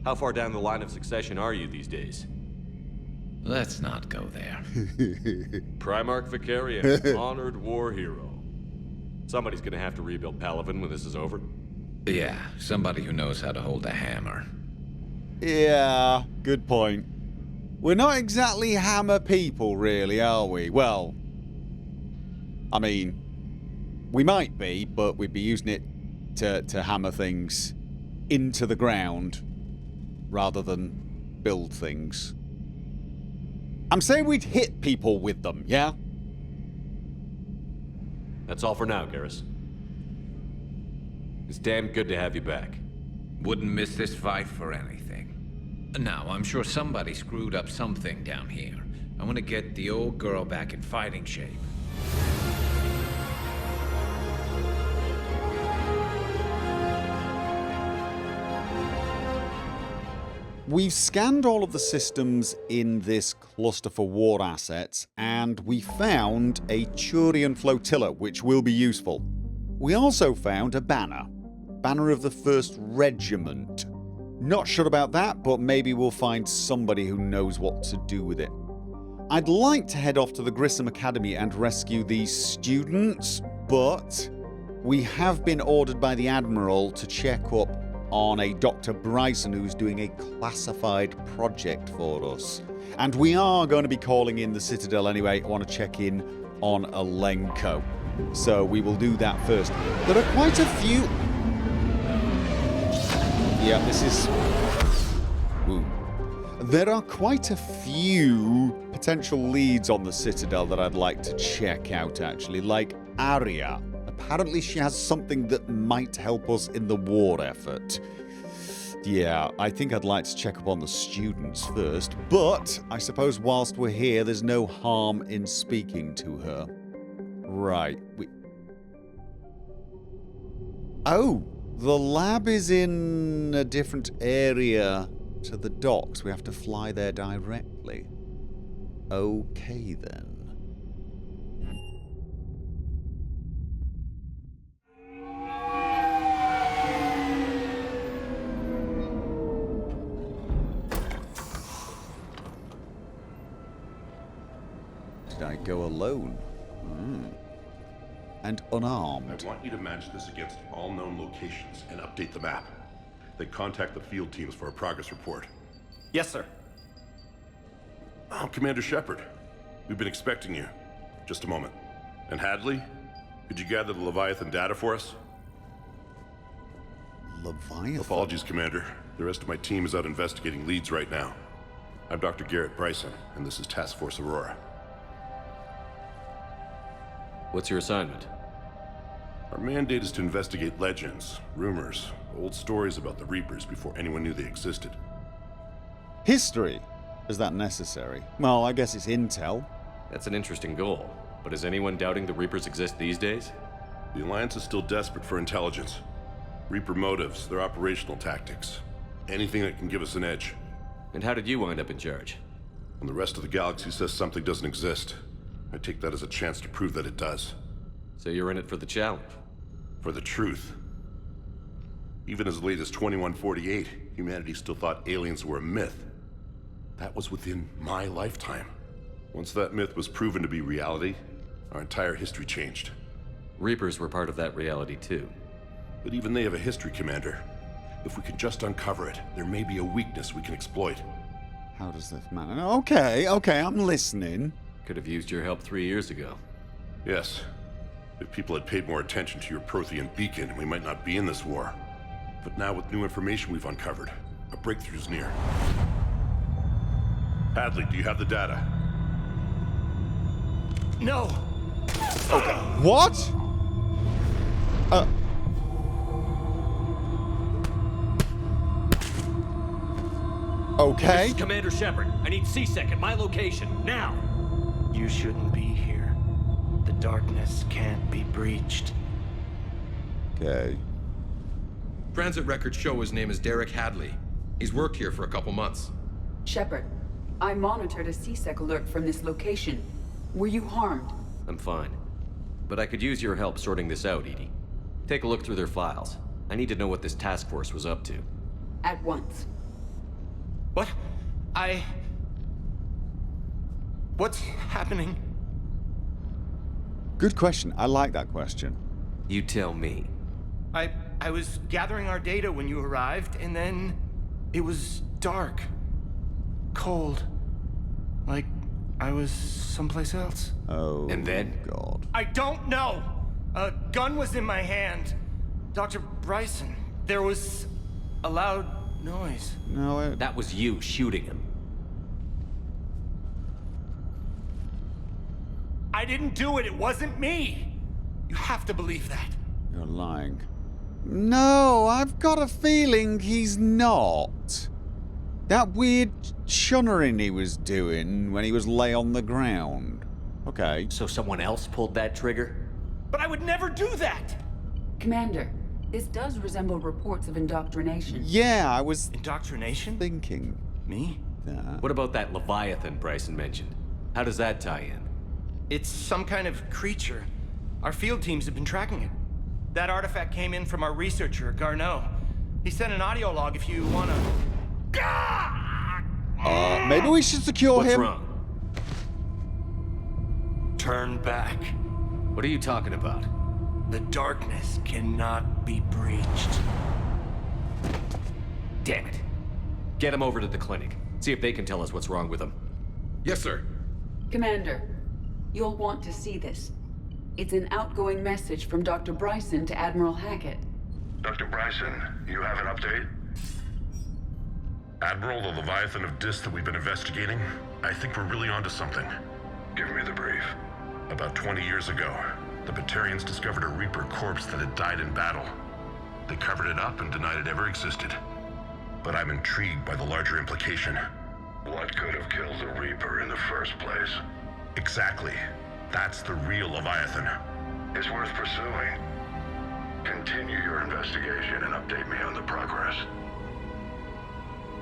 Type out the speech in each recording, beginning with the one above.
How far down the line of succession are you these days? Let's not go there. Primarch Vicarian, honored war hero. Somebody's gonna have to rebuild Palaven when this is over. Yeah, somebody who knows how to hold a hammer. Yeah, good point. We're not exactly hammer people, really, are we? Well, I mean, we might be, but we'd be using it to hammer things into the ground rather than build things. I'm saying we'd hit people with them, yeah? That's all for now, Garrus. It's damn good to have you back. Wouldn't miss this fight for anything. Now, I'm sure somebody screwed up something down here. I want to get the old girl back in fighting shape. We've scanned all of the systems in this cluster for war assets, and we found a Turian flotilla, which will be useful. We also found a banner of the 1st Regiment. Not sure about that, but maybe we'll find somebody who knows what to do with it. I'd like to head off to the Grissom Academy and rescue these students, but we have been ordered by the Admiral to check up on a Dr. Bryson who's doing a classified project for us. And we are going to be calling in the Citadel anyway. I want to check in on Alenko. So we will do that first. There are quite a few... Yeah, this is... Ooh. There are quite a few potential leads on the Citadel that I'd like to check out, actually. Like Arya. Apparently she has something that might help us in the war effort. Yeah, I think I'd like to check up on the students first, but I suppose whilst we're here, there's no harm in speaking to her. Right. Oh, the lab is in a different area to the docks. We have to fly there directly. Okay, then. Did I go alone? And unarmed. I want you to match this against all known locations and update the map. Then contact the field teams for a progress report. Yes, sir. I'm Commander Shepard. We've been expecting you. Just a moment. And Hadley, could you gather the Leviathan data for us? Leviathan? Apologies, Commander. The rest of my team is out investigating leads right now. I'm Dr. Garrett Bryson, and this is Task Force Aurora. What's your assignment? Our mandate is to investigate legends, rumors, old stories about the Reapers before anyone knew they existed. History? Is that necessary? Well, I guess it's intel. That's an interesting goal, but is anyone doubting the Reapers exist these days? The Alliance is still desperate for intelligence. Reaper motives, their operational tactics. Anything that can give us an edge. And how did you wind up in charge? When the rest of the galaxy says something doesn't exist, I take that as a chance to prove that it does. So you're in it for the challenge? For the truth. Even as late as 2148, humanity still thought aliens were a myth. That was within my lifetime. Once that myth was proven to be reality, our entire history changed. Reapers were part of that reality too. But even they have a history, Commander. If we can just uncover it, there may be a weakness we can exploit. How does this matter? Okay, I'm listening. Could have used your help 3 years ago. Yes. If people had paid more attention to your Prothean beacon, we might not be in this war. But now with new information we've uncovered, a breakthrough's near. Hadley, do you have the data? No! Okay. What? Okay. This is Commander Shepard. I need C-Sec at my location, now! You shouldn't be here. The darkness can't be breached. Okay. Transit records show his name is Derek Hadley. He's worked here for a couple months. Shepard, I monitored a C-Sec alert from this location. Were you harmed? I'm fine. But I could use your help sorting this out, Edie. Take a look through their files. I need to know what this task force was up to. At once. What? What's happening? Good question. I like that question. You tell me. I was gathering our data when you arrived, and then it was dark. Cold. Like I was someplace else. Oh, And then? God. I don't know! A gun was in my hand. Dr. Bryson, there was a loud noise. No, That was you shooting him. I didn't do it, it wasn't me! You have to believe that. you're lying. No, I've got a feeling he's not. That weird shunnering he was doing when he was lay on the ground. Okay. So someone else pulled that trigger? But I would never do that! Commander, this does resemble reports of indoctrination. Yeah, I was Indoctrination? thinking Me? that. What about that Leviathan Bryson mentioned? How does that tie in? It's some kind of creature. Our field teams have been tracking it. That artifact came in from our researcher, Garneau. He sent an audio log if you wanna... Maybe we should secure What's him. wrong? Turn back. What are you talking about? The darkness cannot be breached. Damn it. Get him over to the clinic. See if they can tell us what's wrong with him. Yes, sir. Commander, you'll want to see this. It's an outgoing message from Dr. Bryson to Admiral Hackett. Dr. Bryson, you have an update? Admiral, the Leviathan of Dis that we've been investigating, I think we're really onto something. Give me the brief. About 20 years ago, the Batarians discovered a Reaper corpse that had died in battle. They covered it up and denied it ever existed. But I'm intrigued by the larger implication. What could have killed the Reaper in the first place? Exactly. That's the real Leviathan. It's worth pursuing. Continue your investigation and update me on the progress.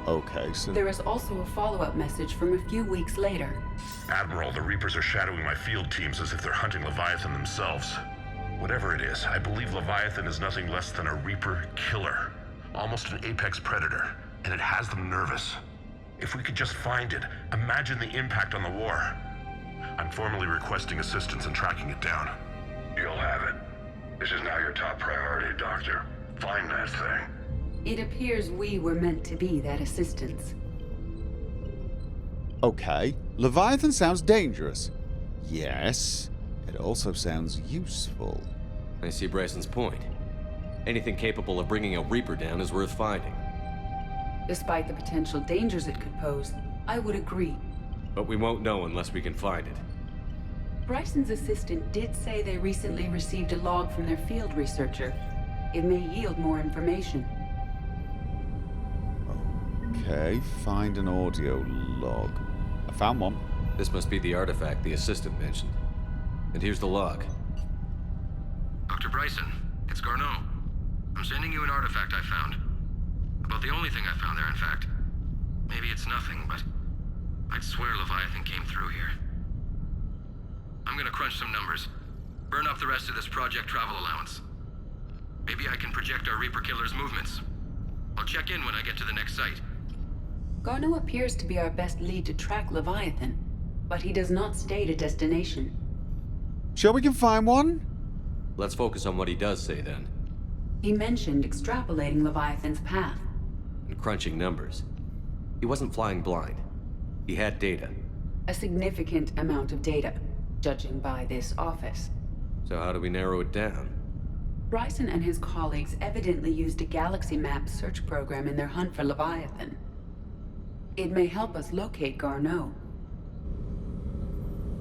Okay, so There is also a follow-up message from a few weeks later. Admiral, the Reapers are shadowing my field teams as if they're hunting Leviathan themselves. Whatever it is, I believe Leviathan is nothing less than a Reaper killer. Almost an apex predator, and it has them nervous. If we could just find it, imagine the impact on the war. I'm formally requesting assistance in tracking it down. You'll have it. This is now your top priority, Doctor. Find that thing. It appears we were meant to be that assistance. okay. Leviathan sounds dangerous. Yes. It also sounds useful. I see Bryson's point. Anything capable of bringing a Reaper down is worth finding. Despite the potential dangers it could pose, I would agree. But we won't know unless we can find it. Bryson's assistant did say they recently received a log from their field researcher. It may yield more information. Okay, find an audio log. I found one. This must be the artifact the assistant mentioned. And here's the log. Dr. Bryson, it's Garneau. I'm sending you an artifact I found. About the only thing I found there, in fact. Maybe it's nothing, but I'd swear Leviathan came through here. I'm gonna crunch some numbers. Burn up the rest of this project travel allowance. Maybe I can project our Reaper killer's movements. I'll check in when I get to the next site. Garneau appears to be our best lead to track Leviathan, but he does not state a destination. Sure we can find one? Let's focus on what he does say then. He mentioned extrapolating Leviathan's path. And crunching numbers. He wasn't flying blind. He had data. A significant amount of data, judging by this office. So how do we narrow it down? Bryson and his colleagues evidently used a galaxy map search program in their hunt for Leviathan. It may help us locate Garneau.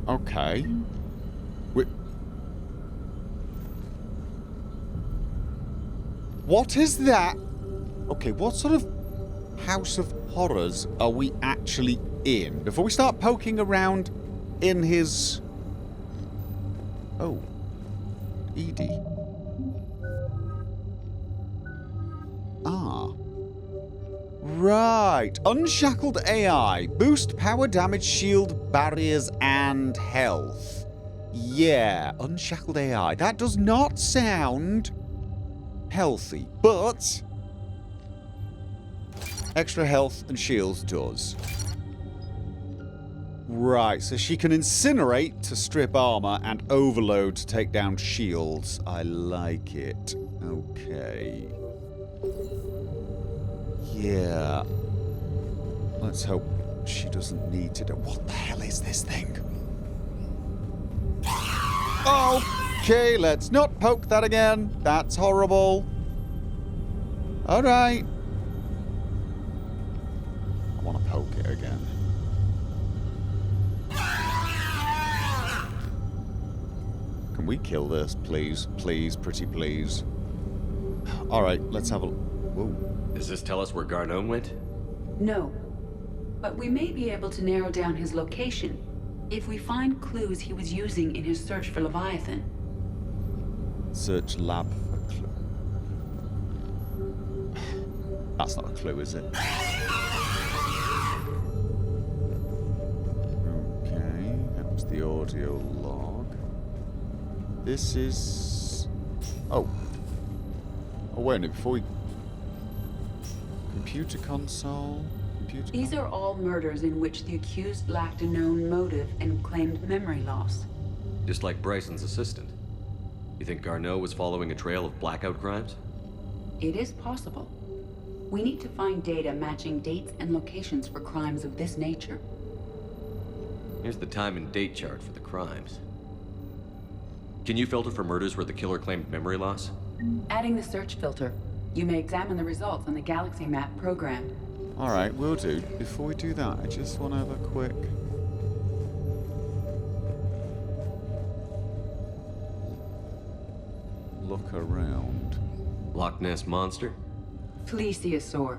Okay. What is that? Okay, what sort of house of horrors are we actually in? Before we start poking around in his... Oh. Edie. Ah. Right. Unshackled AI. Boost power, damage, shield, barriers, and health. Yeah, unshackled AI. That does not sound healthy, but Extra health and shields does. Right, so she can incinerate to strip armor and overload to take down shields. I like it. Okay. Yeah. Let's hope she doesn't need to do... What the hell is this thing? Okay, let's not poke that again. That's horrible. Alright. I want to poke it again. Can we kill this, please? Please, pretty please. Alright, let's have a... Whoa. Does this tell us where Garneau went? No. But we may be able to narrow down his location if we find clues he was using in his search for Leviathan. Search lab for clue. That's not a clue, is it? Okay, that was the audio log. This is... Oh, wait a minute, before we... Computer console... These are all murders in which the accused lacked a known motive and claimed memory loss. Just like Bryson's assistant. You think Garneau was following a trail of blackout crimes? It is possible. We need to find data matching dates and locations for crimes of this nature. Here's the time and date chart for the crimes. Can you filter for murders where the killer claimed memory loss? Adding the search filter. You may examine the results on the galaxy map program. Alright, will do. Before we do that, I just want to have a quick... look around. Loch Ness Monster? Plesiosaur.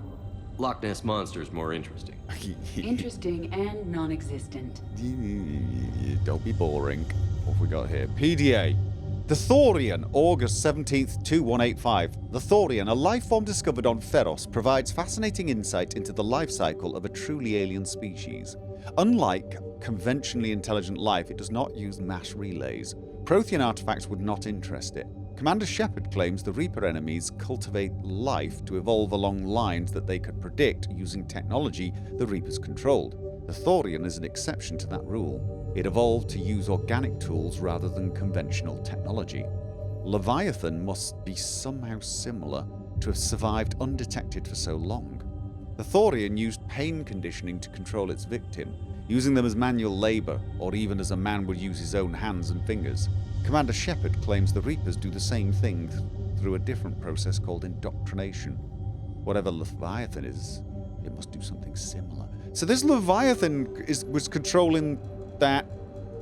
Loch Ness Monster is more interesting. Interesting and non-existent. Don't be boring. What have we got here? PDA. The Thorian, August 17th, 2185. The Thorian, a life form discovered on Feros, provides fascinating insight into the life cycle of a truly alien species. Unlike conventionally intelligent life, it does not use mass relays. Prothean artifacts would not interest it. Commander Shepard claims the Reaper enemies cultivate life to evolve along lines that they could predict using technology the Reapers controlled. The Thorian is an exception to that rule. It evolved to use organic tools rather than conventional technology. Leviathan must be somehow similar to have survived undetected for so long. The Thorian used pain conditioning to control its victim, using them as manual labor, or even as a man would use his own hands and fingers. Commander Shepard claims the Reapers do the same thing through a different process called indoctrination. Whatever Leviathan is, it must do something similar. So this Leviathan was controlling that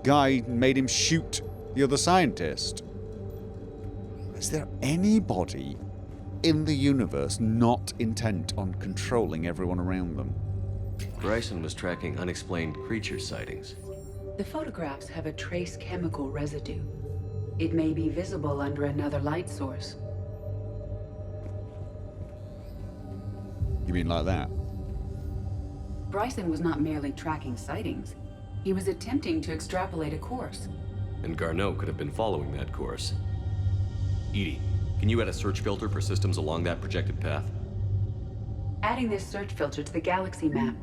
guy, made him shoot the other scientist. Is there anybody in the universe not intent on controlling everyone around them? Bryson was tracking unexplained creature sightings. The photographs have a trace chemical residue. It may be visible under another light source. You mean like that? Bryson was not merely tracking sightings. He was attempting to extrapolate a course. And Garneau could have been following that course. Edie, can you add a search filter for systems along that projected path? Adding this search filter to the galaxy map.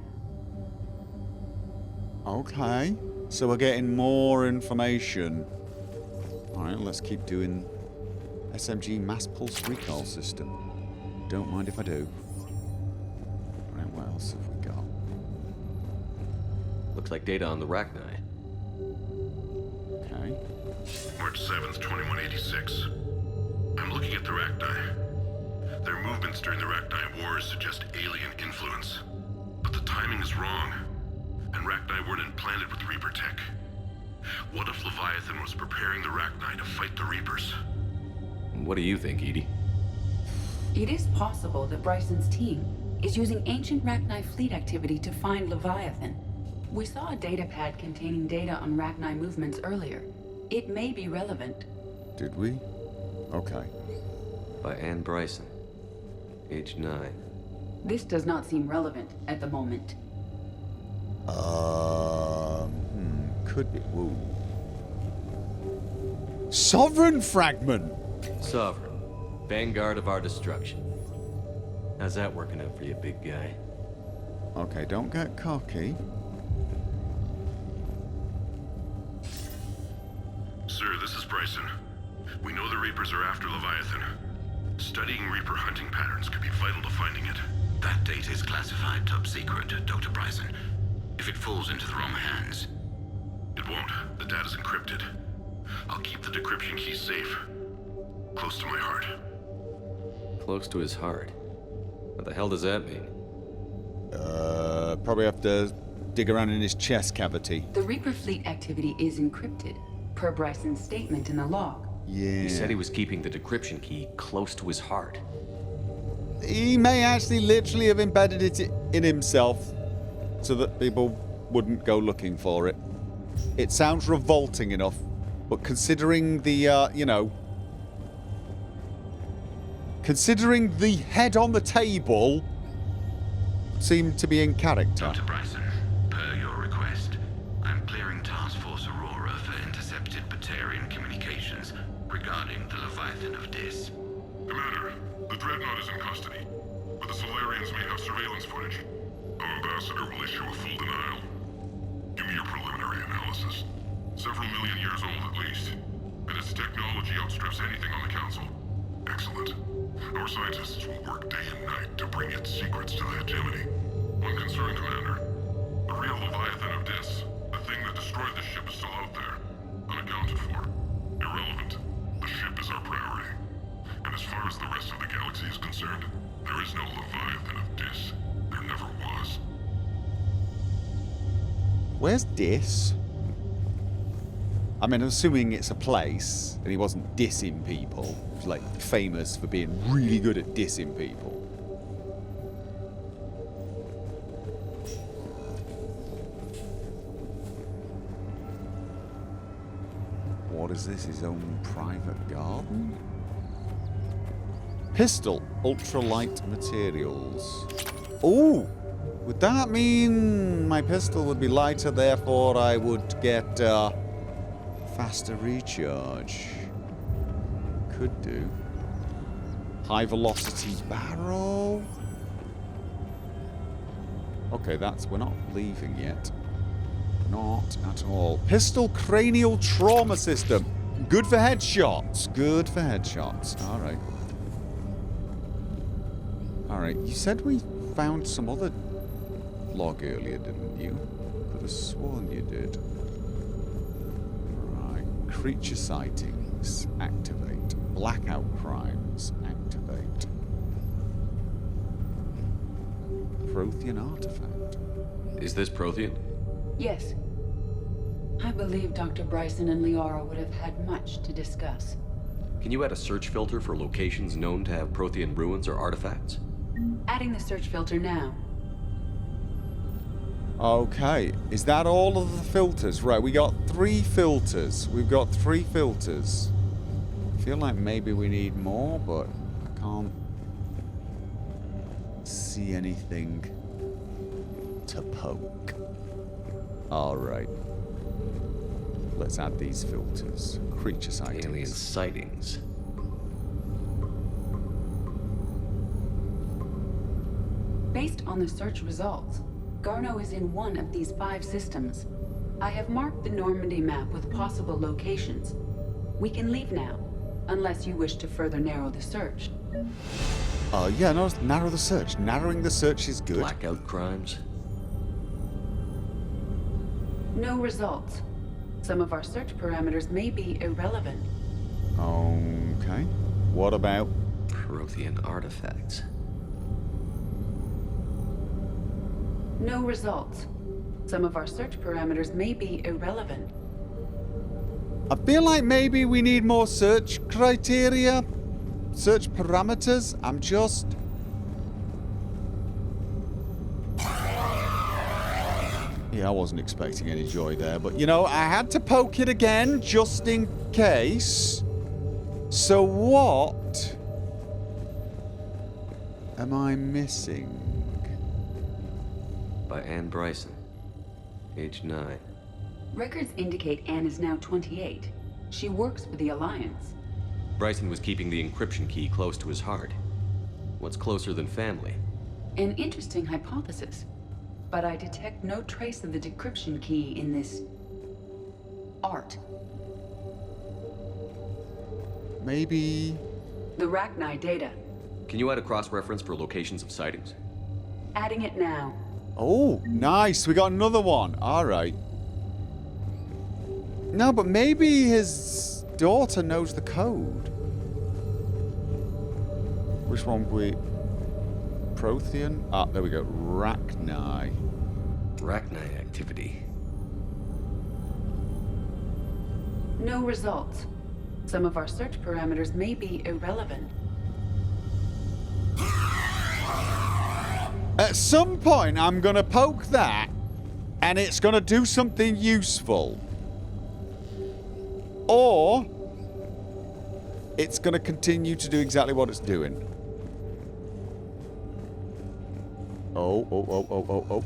Okay. So we're getting more information. Alright, let's keep doing SMG mass pulse recall system. Don't mind if I do. Right, what else have we got? Looks like data on the Rachni. Okay. March 7th, 2186. I'm looking at the Rachni. Their movements during the Rachni Wars suggest alien influence. But the timing is wrong. And Rachni weren't implanted with Reaper tech. What if Leviathan was preparing the Rachni to fight the Reapers? What do you think, Edie? It is possible that Bryson's team is using ancient Rachni fleet activity to find Leviathan. We saw a datapad containing data on Rachni movements earlier. It may be relevant. Did we? Okay. By Anne Bryson. Age 9. This does not seem relevant at the moment. Could be. Whoa. Sovereign fragment! Sovereign. Vanguard of our destruction. How's that working out for you, big guy? Okay, don't get cocky. Sir, this is Bryson. We know the Reapers are after Leviathan. Studying Reaper hunting patterns could be vital to finding it. That data is classified top secret, Dr. Bryson. If it falls into the wrong hands... It won't. The data's encrypted. I'll keep the decryption key safe. Close to my heart. Close to his heart. What the hell does that mean? Probably have to dig around in his chest cavity. The Reaper fleet activity is encrypted, per Bryson's statement in the log. Yeah. He said he was keeping the decryption key close to his heart. He may actually literally have embedded it in himself so that people wouldn't go looking for it. It sounds revolting enough, but considering the, you know... Considering the head on the table seemed to be in character. Dr. Bryson, per your request, I'm clearing Task Force Aurora for intercepted Batarian communications regarding the Leviathan of Dis. Commander, the Dreadnought is in custody, but the Solarians may have surveillance footage. Our ambassador will issue a full denial. Give me your preliminary analysis. Several million years old at least, and its technology outstrips anything on the Council. Excellent. Our scientists will work day and night to bring its secrets to the hegemony. One concern, Commander. The real Leviathan of Dis, the thing that destroyed the ship, is still out there, unaccounted for. Irrelevant. The ship is our priority. And as far as the rest of the galaxy is concerned, there is no Leviathan of Dis. There never was. Where's Dis? I mean, I'm assuming it's a place, and he wasn't dissing people. He's like famous for being really good at dissing people. What is this? His own private garden? Pistol, ultralight materials. Ooh! Would that mean my pistol would be lighter, therefore I would get faster recharge? Could do. High velocity barrel. Okay, we're not leaving yet. Not at all. Pistol cranial trauma system. Good for headshots. Good for headshots. Alright. Alright, you said we found some other log earlier, didn't you? Could have sworn you did. Right. Creature sightings. Activate. Blackout crimes. Activate. Prothean artifact. Is this Prothean? Yes. I believe Dr. Bryson and Liara would have had much to discuss. Can you add a search filter for locations known to have Prothean ruins or artifacts? Adding the search filter now. Okay, is that all of the filters? Right, we got 3 filters. We've got 3 filters. I feel like maybe we need more, but I can't see anything to poke. Alright. Let's add these filters. Creature sightings. Alien sightings. Based on the search results, Garneau is in one of these 5 systems. I have marked the Normandy map with possible locations. We can leave now, unless you wish to further narrow the search. Yeah, no, narrow the search. Narrowing the search is good. Blackout crimes? No results. Some of our search parameters may be irrelevant. Okay. What about Prothean artifacts. No results. Some of our search parameters may be irrelevant. I feel like maybe we need more search criteria, search parameters. I'm just... Yeah, I wasn't expecting any joy there, but you know, I had to poke it again just in case. So what am I missing? By Anne Bryson. Age 9. Records indicate Anne is now 28. She works for the Alliance. Bryson was keeping the encryption key close to his heart. What's closer than family? An interesting hypothesis. but I detect no trace of the decryption key in this art. Maybe... The Rachni data. Can you add a cross-reference for locations of sightings? Adding it now. Oh, nice. We got another one. All right. No, but maybe his daughter knows the code. Which one we... Prothean? Ah, there we go. Rachni. Rachni activity. No results. Some of our search parameters may be irrelevant. At some point, I'm going to poke that, and it's going to do something useful. Or, it's going to continue to do exactly what it's doing. Oh.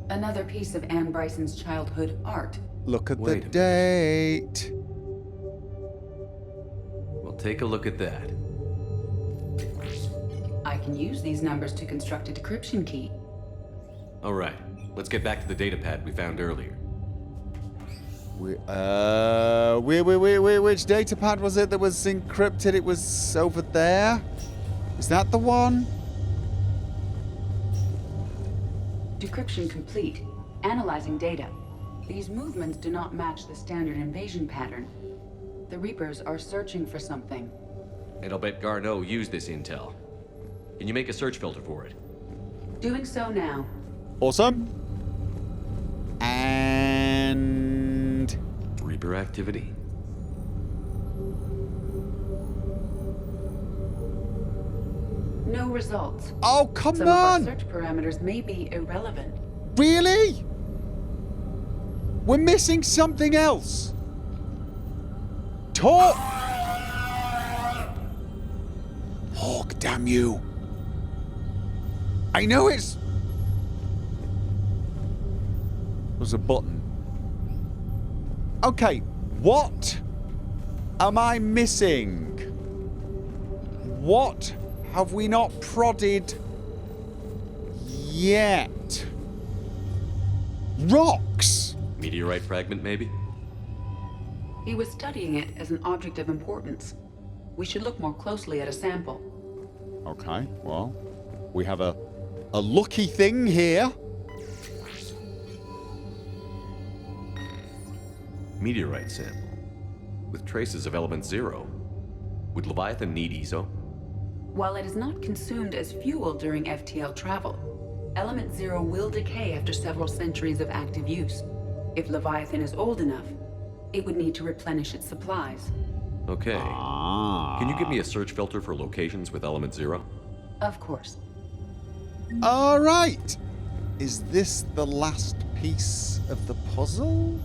Another piece of Anne Bryson's childhood art. Look at Wait the a date. We'll take a look at that. I can use these numbers to construct a decryption key. All right, let's get back to the data pad we found earlier. Which data pad was it that was encrypted? It was over there? Is that the one? Decryption complete. Analyzing data. These movements do not match the standard invasion pattern. The Reapers are searching for something. And I'll bet Garneau used this intel. Can you make a search filter for it? Doing so now. Awesome. And... Reaper activity? No results. Oh, come Some on! of our search parameters may be irrelevant. Really? We're missing something else. Talk! Hawk, damn you. I know it's... There's a button. Okay, what am I missing? What have we not prodded yet? Rocks! Meteorite fragment, maybe? He was studying it as an object of importance. We should look more closely at a sample. Okay, well, we have a lucky thing here. Meteorite sample. With traces of element 0. Would Leviathan need ESO? While it is not consumed as fuel during FTL travel, element 0 will decay after several centuries of active use. If Leviathan is old enough, it would need to replenish its supplies. Okay. Can you give me a search filter for locations with element 0? Of course. All right. Is this the last piece of the puzzle?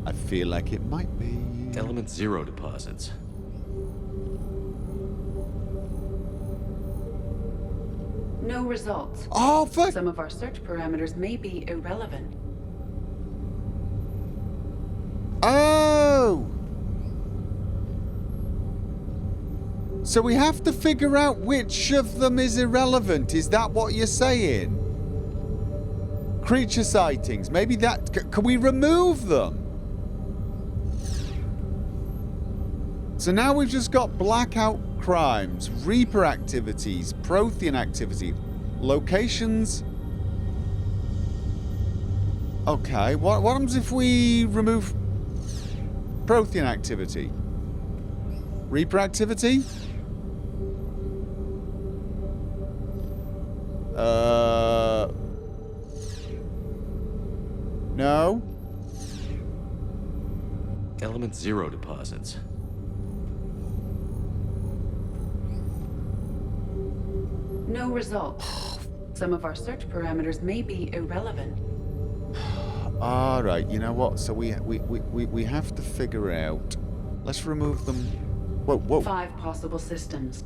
I feel like it might be. Element 0 deposits. No results. Oh, fuck! Some of our search parameters may be irrelevant. Oh! So we have to figure out which of them is irrelevant. Is that what you're saying? Creature sightings. Maybe that... Can we remove them? So now we've just got blackout crimes, Reaper activities, Prothean activity, locations. Okay, what happens if we remove Prothean activity? Reaper activity? No? Element 0 deposits. No results. Some of our search parameters may be irrelevant. All right, you know what? So we have to figure out. Let's remove them. Whoa. 5 possible systems.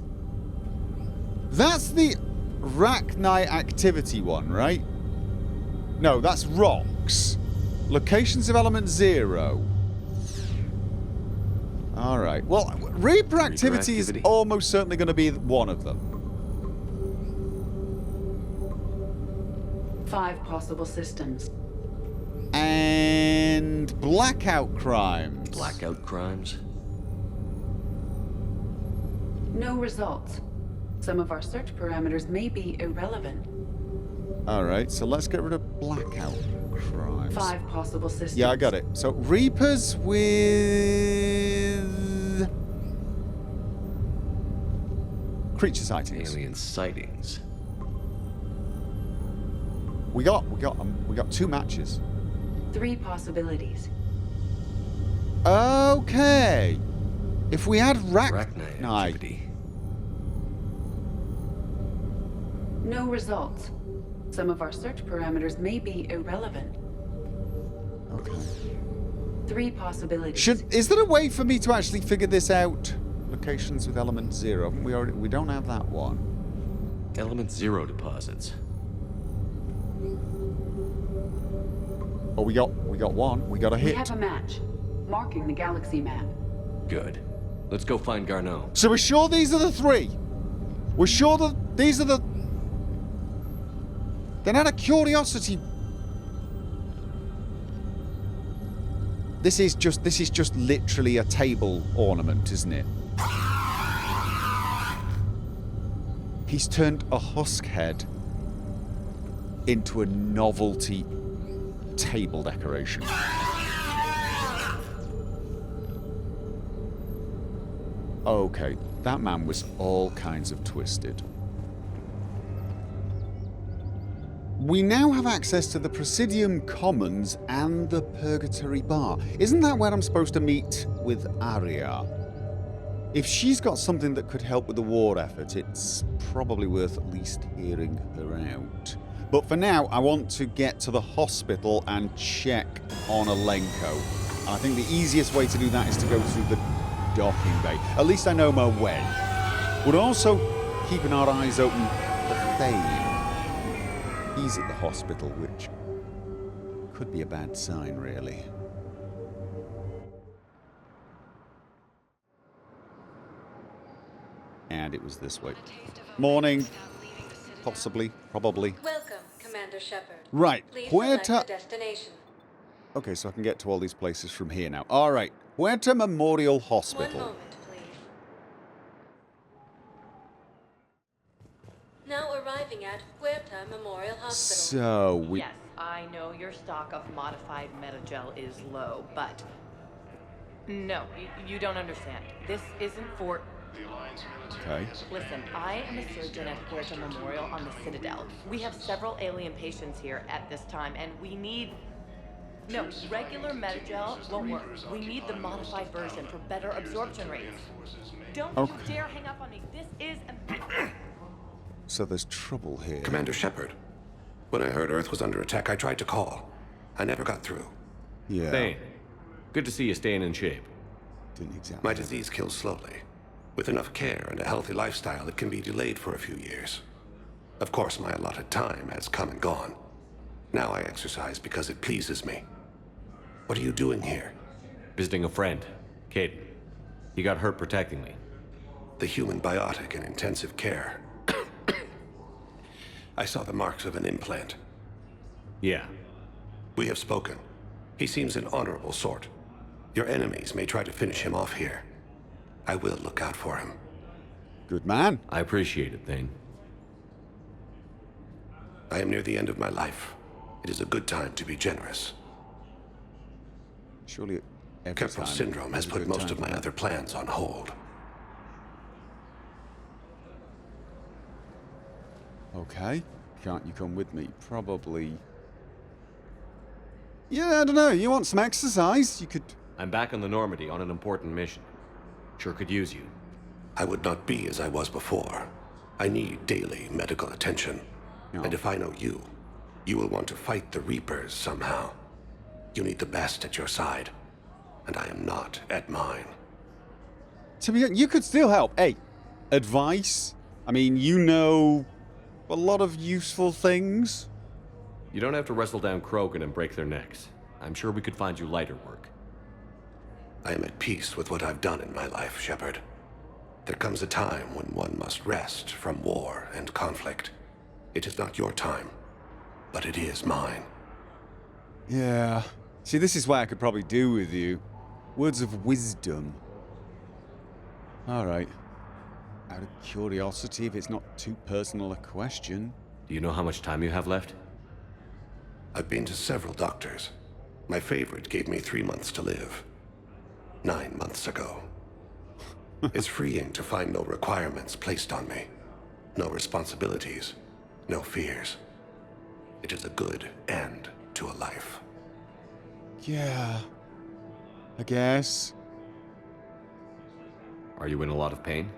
That's the Rachni activity one, right? No, that's rocks. Locations of element 0. Alright. Well, Reaper activity is activity? almost certainly going to be one of them. 5 possible systems. And blackout crimes. Blackout crimes? No results. Some of our search parameters may be irrelevant. Alright, so let's get rid of blackout crimes. 5 possible systems. Yeah, I got it. So Reapers with creature sightings. Alien sightings. We got 2 matches. 3 possibilities. Okay. If we had Arachnite activity. No results. Some of our search parameters may be irrelevant. Okay. 3 possibilities. Is there a way for me to actually figure this out? Locations with element 0. We don't have that one. Element 0 deposits. Oh, we got one. We got a We hit. have a match, marking the galaxy map. Good. Let's go find Garneau. So we're sure these are the 3? We're sure that these are the... Then out of curiosity... This is just literally a table ornament, isn't it? He's turned a Husk head into a novelty table decoration. Okay, that man was all kinds of twisted. We now have access to the Presidium Commons and the Purgatory Bar. Isn't that where I'm supposed to meet with Arya? If she's got something that could help with the war effort, it's probably worth at least hearing her out. But for now, I want to get to the hospital and check on Alenko. And I think the easiest way to do that is to go through the docking bay. At least I know my way. We're also keeping our eyes open for Thane. He's at the hospital, which could be a bad sign, really. And it was this way. Morning. Possibly. Probably. Welcome, Commander Shepard. Right. Please select Puerta... a destination. Okay, so I can get to all these places from here now. All right. Puerta Memorial One Hospital. moment, please. Now arriving at Puerta Memorial Hospital. So, we... Yes, I know your stock of modified metagel is low, but... No, you don't understand. This isn't for... Okay. Listen, I am a surgeon at Puerta Memorial on the Citadel. We have several alien patients here at this time, and we need... No, regular metagel won't work. We need the modified version for better absorption rates. Don't you dare hang up on me. This is... So there's trouble here. Commander Shepard, when I heard Earth was under attack, I tried to call. I never got through. Yeah. Thane, good to see you staying in shape. Didn't exactly. My disease kills slowly. With enough care and a healthy lifestyle, it can be delayed for a few years. Of course, my allotted time has come and gone. Now I exercise because it pleases me. What are you doing here? Visiting a friend, Caden. He got hurt protecting me. The human biotic in intensive care. I saw the marks of an implant. Yeah. We have spoken. He seems an honorable sort. Your enemies may try to finish him off here. I will look out for him. Good man. I appreciate it, Thane. I am near the end of my life. It is a good time to be generous. Surely every Kepler time syndrome has is a put good most time of my for that. other plans on hold. Okay. Can't you come with me? Probably. Yeah, I don't know. You want some exercise? You could... I'm back on the Normandy on an important mission. Sure could use you. I would not be as I was before. I need daily medical attention. No. And if I know you, you will want to fight the Reapers somehow. You need the best at your side, and I am not at mine. To be, you could still help. Hey, advice? I mean, you know a lot of useful things. You don't have to wrestle down Krogan and break their necks. I'm sure we could find you lighter work. I am at peace with what I've done in my life, Shepard. There comes a time when one must rest from war and conflict. It is not your time, but it is mine. Yeah. See, this is why I could probably do with you. Words of wisdom. Alright. Out of curiosity, if it's not too personal a question. Do you know how much time you have left? I've been to several doctors. My favorite gave me 3 months to live. 9 months ago. It's freeing to find no requirements placed on me. No responsibilities. No fears. It is a good end to a life. Yeah. I guess. Are you in a lot of pain?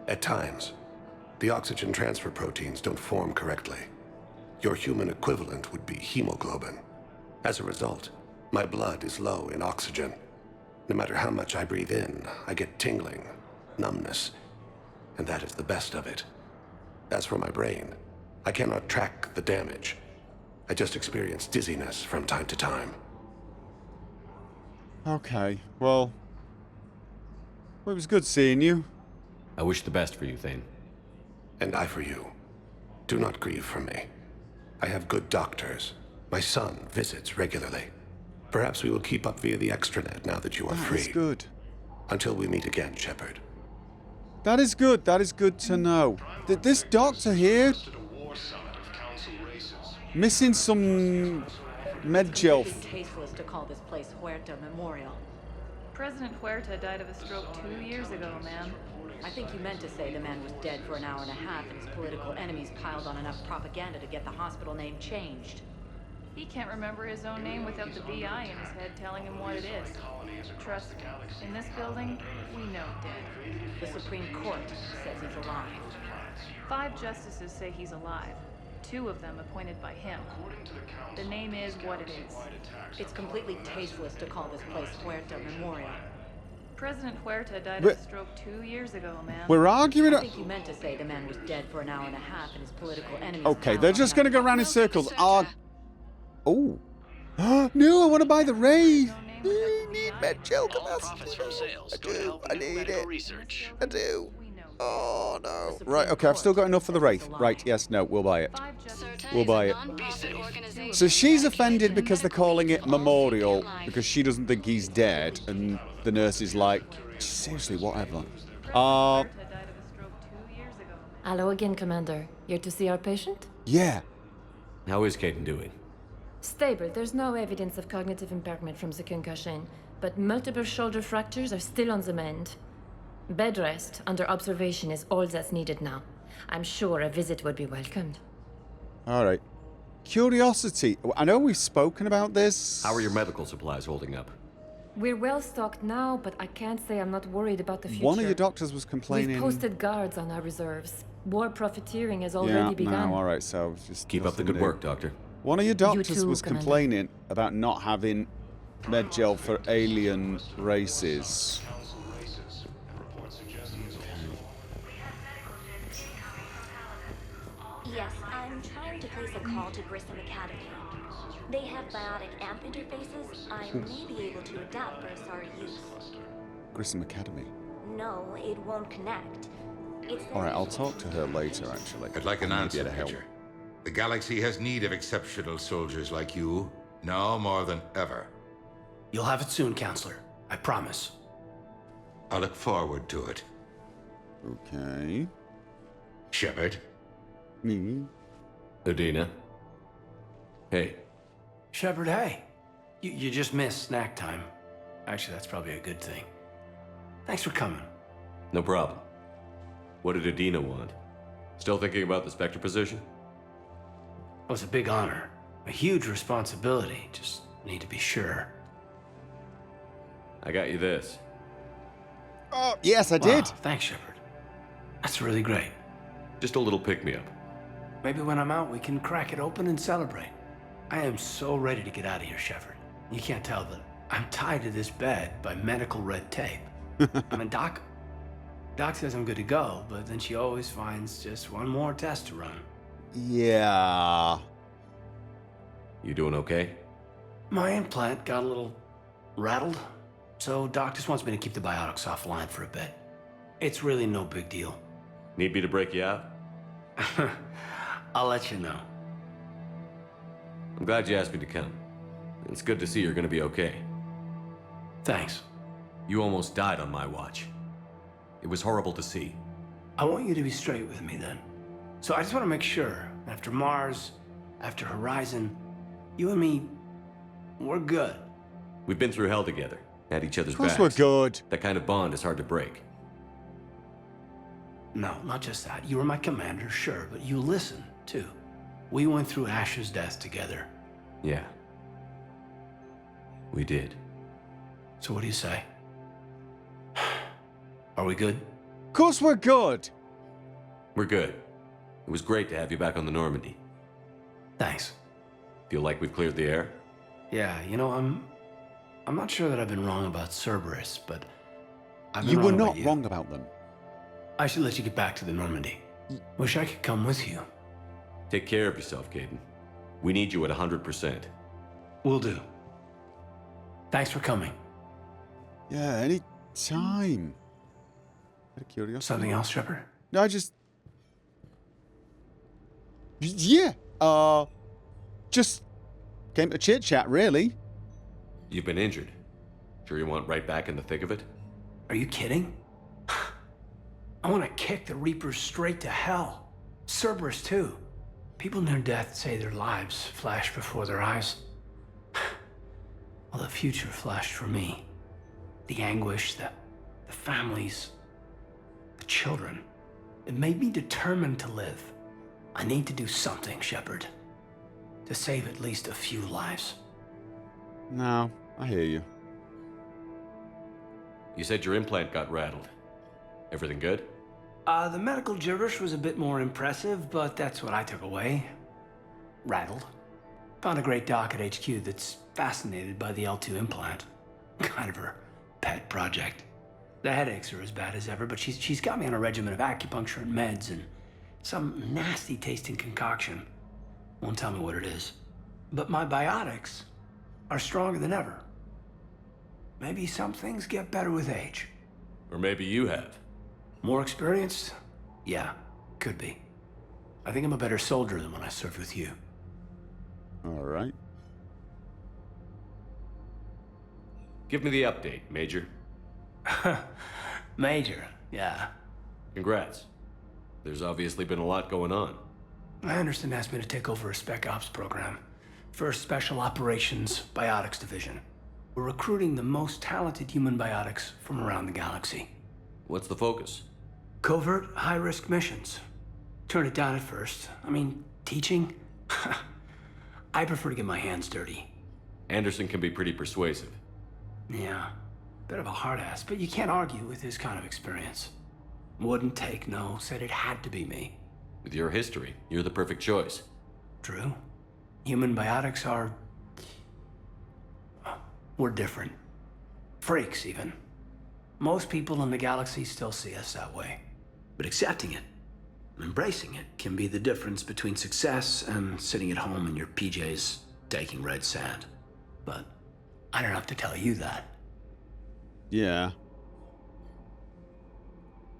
At times. The oxygen transfer proteins don't form correctly. Your human equivalent would be hemoglobin. As a result, my blood is low in oxygen. No matter how much I breathe in, I get tingling, numbness, and that is the best of it. As for my brain, I cannot track the damage. I just experience dizziness from time to time. Okay, well, it was good seeing you. I wish the best for you, Thane. And I for you. Do not grieve for me. I have good doctors. My son visits regularly. Perhaps we will keep up via the extranet now that you are free. That is good. Until we meet again, Shepard. That is good. That is good to know. This doctor here... missing some med gel. It's tasteless to call this place Huerta Memorial. President Huerta died of a stroke 2 years ago, ma'am. I think you meant to say the man was dead for an hour and a half and his political enemies piled on enough propaganda to get the hospital name changed. He can't remember his own name without the BI in his head telling him what it is. Trust me, in this building, we know dead. The Supreme Court says he's alive. 5 justices say he's alive. 2 of them appointed by him. The name is what it is. It's completely tasteless to call this place Huerta Memorial. President Huerta died of a stroke 2 years ago, ma'am. We're arguing... I think you meant to say the man was dead for an hour and a half and his political enemies... Okay, they're just gonna go around in circles. Oh. No, I want to buy the Wraith. I need med gel capacity. I need it. I do. Oh, no. Right, okay, I've still got enough for the Wraith. Right, yes, no, we'll buy it. We'll buy it. So she's offended because they're calling it Memorial, because she doesn't think he's dead, and the nurse is like, seriously, whatever. Hello again, Commander. Here to see our patient? Yeah. How is Caden doing? Stable. There's no evidence of cognitive impairment from the concussion, but multiple shoulder fractures are still on the mend. Bed rest under observation is all that's needed now. I'm sure a visit would be welcomed. All right. Curiosity. I know we've spoken about this. How are your medical supplies holding up? We're well stocked now, but I can't say I'm not worried about the future. One of your doctors was complaining. We've posted guards on our reserves. War profiteering has already begun. No, all right. So just keep up the good work, Doctor. One of your doctors too, was Commander. complaining about not having med gel for alien races. Yes, I'm trying to place a call to Grissom Academy. They have biotic amp interfaces I may be able to adapt for Asari use. Grissom Academy. No, it won't connect. Alright, I'll talk to her later, actually. I'd like an answer, to help. Major. The galaxy has need of exceptional soldiers like you, now more than ever. You'll have it soon, Counselor. I promise. I look forward to it. Okay. Shepard. Me. Udina. Hey. Shepard, hey. You just missed snack time. Actually, that's probably a good thing. Thanks for coming. No problem. What did Udina want? Still thinking about the Spectre position? It was a big honor. A huge responsibility. Just need to be sure. I got you this. Oh, yes, I did. Wow, thanks, Shepard. That's really great. Just a little pick-me-up. Maybe when I'm out, we can crack it open and celebrate. I am so ready to get out of here, Shepard. You can't tell, but I'm tied to this bed by medical red tape. I mean, Doc says I'm good to go, but then she always finds just one more test to run. Yeah. You doing okay? My implant got a little rattled. So Doc just wants me to keep the biotics offline for a bit. It's really no big deal. Need me to break you out? I'll let you know. I'm glad you asked me to come. It's good to see you're gonna be okay. Thanks. You almost died on my watch. It was horrible to see. I want you to be straight with me then. So I just want to make sure, after Mars, after Horizon, you and me, we're good. We've been through hell together, had each other's Of course backs. we're good. That kind of bond is hard to break. No, not just that. You were my commander, sure, but you listened, too. We went through Ash's death together. Yeah. We did. So what do you say? Are we good? Of course we're good. We're good. It was great to have you back on the Normandy. Thanks. Feel like we've cleared the air? Yeah, you know, I'm not sure that I've been wrong about Cerberus, but I've been You were wrong about not you. wrong about them. I should let you get back to the Normandy. Wish I could come with you. Take care of yourself, Caden. We need you at 100%. Will do. Thanks for coming. Yeah, any time. Out of curiosity. Something else, Shepard? No, I just... Yeah. Just came to chit-chat, really. You've been injured. Sure you want right back in the thick of it? Are you kidding? I want to kick the Reapers straight to hell. Cerberus, too. People near death say their lives flash before their eyes. Well, the future flashed for me. The anguish, the families, the children. It made me determined to live. I need to do something, Shepard. To save at least a few lives. No, I hear you. You said your implant got rattled. Everything good? The medical gibberish was a bit more impressive, but that's what I took away. Rattled. Found a great doc at HQ that's fascinated by the L2 implant. Kind of her pet project. The headaches are as bad as ever, but she's got me on a regimen of acupuncture and meds and some nasty tasting concoction. Won't tell me what it is. But my biotics are stronger than ever. Maybe some things get better with age. Or maybe you have. More experienced? Yeah, could be. I think I'm a better soldier than when I served with you. All right. Give me the update, Major. Major, yeah. Congrats. There's obviously been a lot going on. Anderson asked me to take over a Spec Ops program. First Special Operations Biotics Division. We're recruiting the most talented human biotics from around the galaxy. What's the focus? Covert, high-risk missions. Turned it down at first. I mean, teaching? I prefer to get my hands dirty. Anderson can be pretty persuasive. Yeah, bit of a hard ass, but you can't argue with his kind of experience. Wouldn't take no, said it had to be me. With your history, you're the perfect choice. True. Human biotics are... we're different. Freaks, even. Most people in the galaxy still see us that way. But accepting it, embracing it, can be the difference between success and sitting at home in your PJs taking red sand. But I don't have to tell you that. Yeah.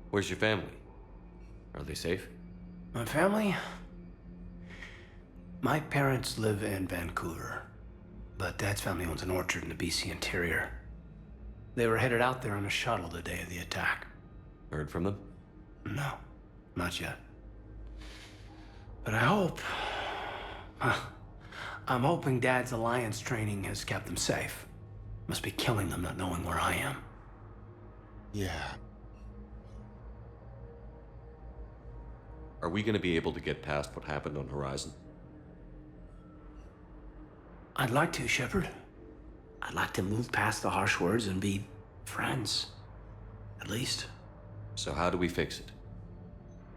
Where's your family? Are they safe? My family? My parents live in Vancouver, but Dad's family owns an orchard in the BC interior. They were headed out there on a shuttle the day of the attack. Heard from them? No, not yet. But I hope... I'm hoping Dad's Alliance training has kept them safe. Must be killing them not knowing where I am. Yeah. Are we gonna be able to get past what happened on Horizon? I'd like to, Shepard. I'd like to move past the harsh words and be friends. At least. So how do we fix it?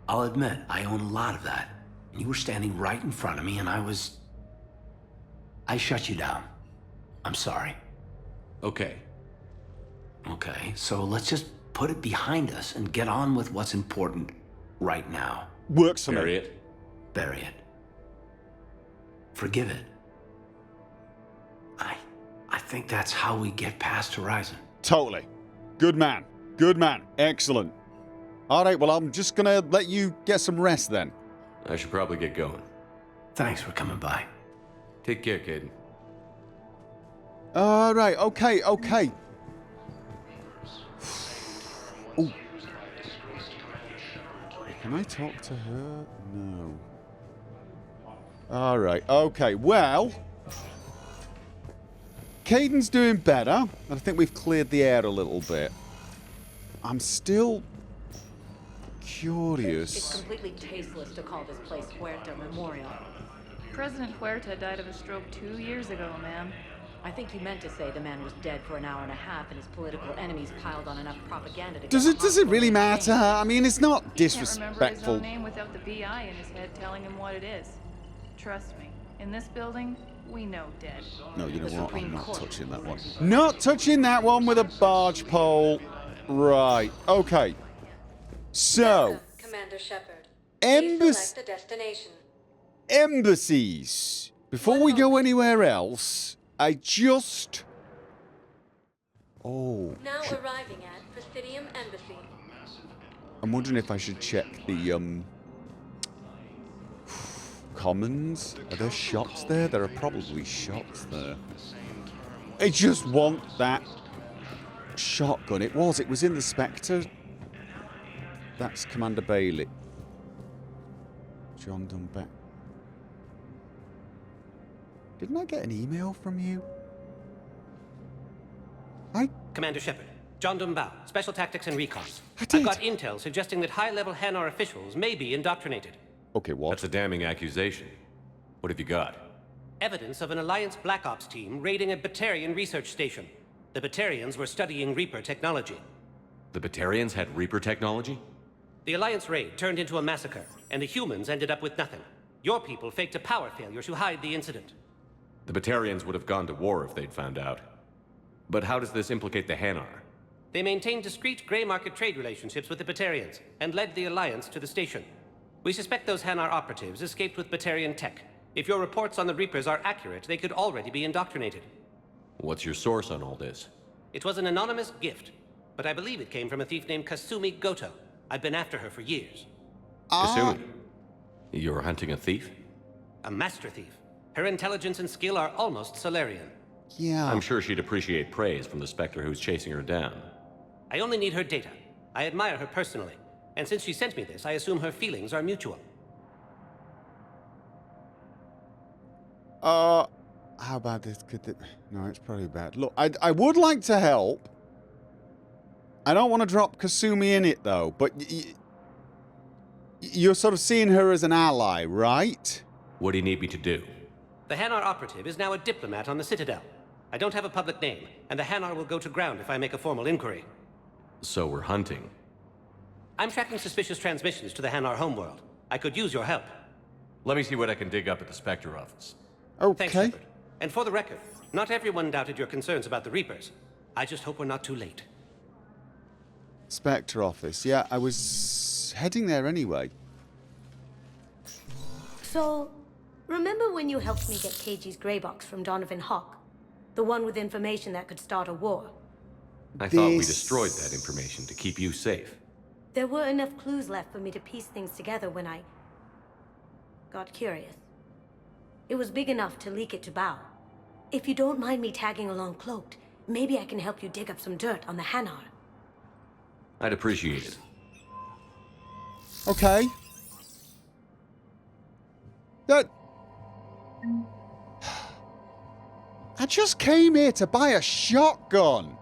I'll admit, I own a lot of that. You were standing right in front of me and I shut you down. I'm sorry. Okay. Okay, so let's just put it behind us and get on with what's important right now. Works for Bury me. it. Bury it. Forgive it. I think that's how we get past Horizon. Totally. Good man. Good man. Excellent. All right, well, I'm just gonna let you get some rest then. I should probably get going. Thanks for coming by. Take care, Caden. All right, okay. Ooh. Can I talk to her? No. All right, okay, well... Caden's doing better, and I think we've cleared the air a little bit. I'm still... curious. It's completely tasteless to call this place Huerta Memorial. President Huerta died of a stroke 2 years ago, ma'am. I think you meant to say the man was dead for an hour and a half and his political enemies piled on enough propaganda to Does it really matter? I mean, it's not He can't remember his disrespectful. own name without the BI in his head telling him what it is. Trust me, in this building, we know dead. No, you know The what? Supreme I'm not Court. touching that one. Not touching that one with a barge pole. Right, okay. So, Commander Shepard. Embassy. Select a destination. Embassies. Before we go anywhere else, I just... Oh. Now arriving at Presidium Embassy. I'm wondering if I should check the, Commons? Are there shops there? There are probably shops there. I just want that shotgun. It was in the Spectre. That's Commander Bailey. John Dunbeck. Didn't I get an email from you? Commander Shepard, John Dumbao, Special Tactics and Recon. I did. I've got intel suggesting that high-level Hanar officials may be indoctrinated. Okay, what? That's a damning accusation. What have you got? Evidence of an Alliance Black Ops team raiding a Batarian research station. The Batarians were studying Reaper technology. The Batarians had Reaper technology? The Alliance raid turned into a massacre, and the humans ended up with nothing. Your people faked a power failure to hide the incident. The Batarians would have gone to war if they'd found out. But how does this implicate the Hanar? They maintained discreet gray market trade relationships with the Batarians, and led the Alliance to the station. We suspect those Hanar operatives escaped with Batarian tech. If your reports on the Reapers are accurate, they could already be indoctrinated. What's your source on all this? It was an anonymous gift, but I believe it came from a thief named Kasumi Goto. I've been after her for years. Kasumi? You're hunting a thief? A master thief. Her intelligence and skill are almost Solarian. Yeah. I'm sure she'd appreciate praise from the Spectre who's chasing her down. I only need her data. I admire her personally. And since she sent me this, I assume her feelings are mutual. How about this? No, it's probably bad. Look, I would like to help. I don't want to drop Kasumi in it, though. But you're sort of seeing her as an ally, right? What do you need me to do? The Hanar operative is now a diplomat on the Citadel. I don't have a public name, and the Hanar will go to ground if I make a formal inquiry. So we're hunting. I'm tracking suspicious transmissions to the Hanar homeworld. I could use your help. Let me see what I can dig up at the Spectre office. Okay. Thanks, Shepard. And for the record, not everyone doubted your concerns about the Reapers. I just hope we're not too late. Spectre office. Yeah, I was heading there anyway. So, remember when you helped me get KG's grey box from Donovan Hawk? The one with information that could start a war? I thought we destroyed that information to keep you safe. There were enough clues left for me to piece things together when I got curious. It was big enough to leak it to Bao. If you don't mind me tagging along cloaked, maybe I can help you dig up some dirt on the Hanar. I'd appreciate it. Okay. That... I just came here to buy a shotgun.